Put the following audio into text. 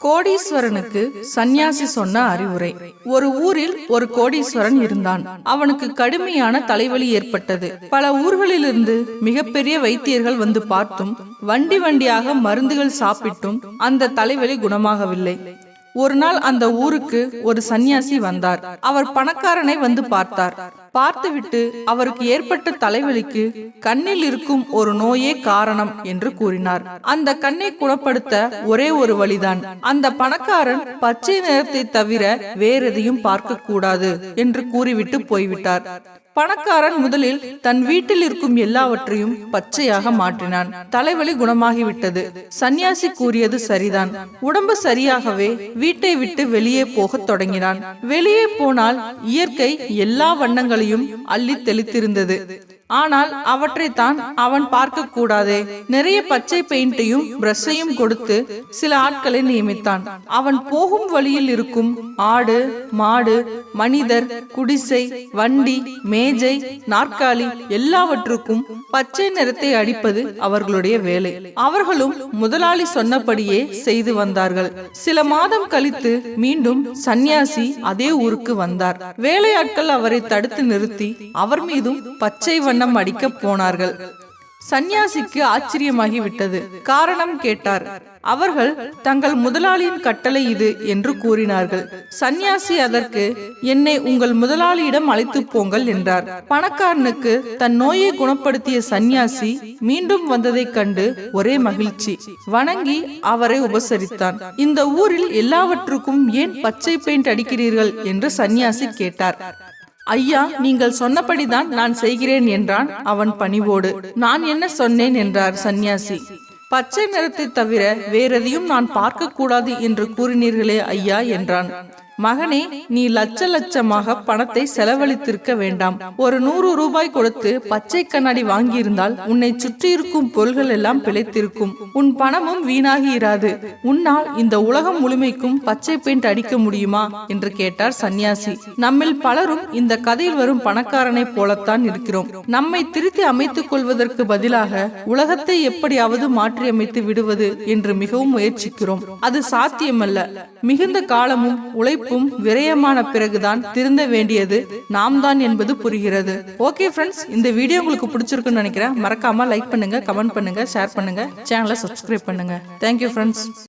கோடீஸ்வரனுக்கு சந்நியாசி சொன்ன அறிவுரை. ஒரு ஊரில் ஒரு கோடீஸ்வரன் இருந்தான். அவனுக்கு கடுமையான தலைவலி ஏற்பட்டது. பல ஊர்களிலிருந்து மிகப்பெரிய வைத்தியர்கள் வந்து பார்த்தும் வண்டி வண்டியாக மருந்துகள் சாப்பிட்டும் அந்த தலைவலி குணமாகவில்லை. ஒரு நாள் அந்த ஊருக்கு ஒரு சந்நியாசி வந்தார். அவர் பணக்காரனை வந்து பார்த்தார். பார்த்துவிட்டு அவருக்கு ஏற்பட்ட தலைவலிக்கு கண்ணில் இருக்கும் ஒரு நோயே காரணம் என்று கூறினார். அந்த கண்ணை குணப்படுத்த ஒரே ஒரு வழிதான். அந்த பணக்காரன் பச்சை நிறத்தை தவிர வேறெதையும் பார்க்க கூடாது என்று கூறிவிட்டு போய்விட்டார். பணக்காரன் முதலில் தன் வீட்டில் இருக்கும் எல்லாவற்றையும் பச்சையாக மாற்றினான். தலைவலி குணமாகிவிட்டது. சந்நியாசி கூறியது சரிதான். உடம்பு சரியாகவே வீட்டை விட்டு வெளியே போகத் தொடங்கினான். வெளியே போனால் இயற்கை எல்லா வண்ணங்களையும் அள்ளி தெளித்திருந்தது. ஆனால் அவற்றை தான் அவன் பார்க்க கூடாதே. நிறைய பச்சை பெயிண்டையும் பிரஷையும் கொடுத்து சில ஆட்களை நியமித்தான். அவன் போகும் வழியில் இருக்கும் ஆடு, மாடு, மனிதர், குடிசை, வண்டி, மேஜை, நாற்காலி எல்லாவற்றுக்கும் பச்சை நிறத்தை அடிப்பது அவர்களுடைய வேலை. அவர்களும் முதலாளி சொன்னபடியே செய்து வந்தார்கள். சில மாதம் கழித்து மீண்டும் சந்நியாசி அதே ஊருக்கு வந்தார். வேலையாட்கள் அவரை தடுத்து நிறுத்தி அவர் மீதும் பச்சை வண்ணம் அடிக்க போனார்கள். சந்நியாசிக்கு ஆச்சரியமாகி விட்டது. காரணம் கேட்டார். அவர்கள் தங்கள் முதலாளியின் கட்டளை இது என்று கூறினார்கள். சந்நியாசி அதற்கு, என்னை உங்கள் முதலாளியிடம் அழைத்து போங்கள் என்றார். பணக்காரனுக்கு தன் நோயை குணப்படுத்திய சந்நியாசி மீண்டும் வந்ததை கண்டு ஒரே மகிழ்ச்சி. வணங்கி அவரை உபசரித்தான். இந்த ஊரில் எல்லாவற்றுக்கும் ஏன் பச்சை பெயிண்ட் அடிக்கிறீர்கள் என்று சந்நியாசி கேட்டார். ஐயா, நீங்கள் சொன்னபடிதான் நான் செய்கிறேன் என்றான் அவன் பணிவோடு. நான் என்ன சொன்னேன் என்றார் சந்நியாசி. பச்சை நிறத்தை தவிர வேறெதையும் நான் பார்க்க கூடாது என்று கூறினீர்களே ஐயா என்றான். மகனே, நீ லட்ச லட்சமாக பணத்தை செலவழித்திருக்க வேண்டாம். ஒரு 100 ரூபாய் கொடுத்து பச்சை கண்ணாடி வாங்கியிருந்தால் உன்னை சுற்றி இருக்கும் பொருள்கள் எல்லாம் பிழைத்திருக்கும். உன் பணமும் வீணாகி இராது. உன்னால் இந்த உலகம் முழுமைக்கும் பச்சை பெயிண்ட் அடிக்க முடியுமா என்று கேட்டார் சந்நியாசி. நம்மில் பலரும் இந்த கதையில் வரும் பணக்காரனை போலத்தான் இருக்கிறோம். நம்மை திருத்தி அமைத்துக் கொள்வதற்கு பதிலாக உலகத்தை எப்படியாவது மாற்றி அமைத்து விடுவது என்று மிகவும் முயற்சிக்கிறோம். அது சாத்தியமல்ல. மிகுந்த காலமும் உழைப்பு விரயமான பிறகுதான் திருந்த வேண்டியது நாம் தான் என்பது புரிகிறது. ஓகே ஃப்ரெண்ட்ஸ், இந்த வீடியோ உங்களுக்கு பிடிச்சிருக்குன்னு நினைக்கிறேன். மறக்காம லைக் பண்ணுங்க, கமெண்ட் பண்ணுங்க, ஷேர் பண்ணுங்க, சேனலை சப்ஸ்கிரைப் பண்ணுங்க. Thank you friends.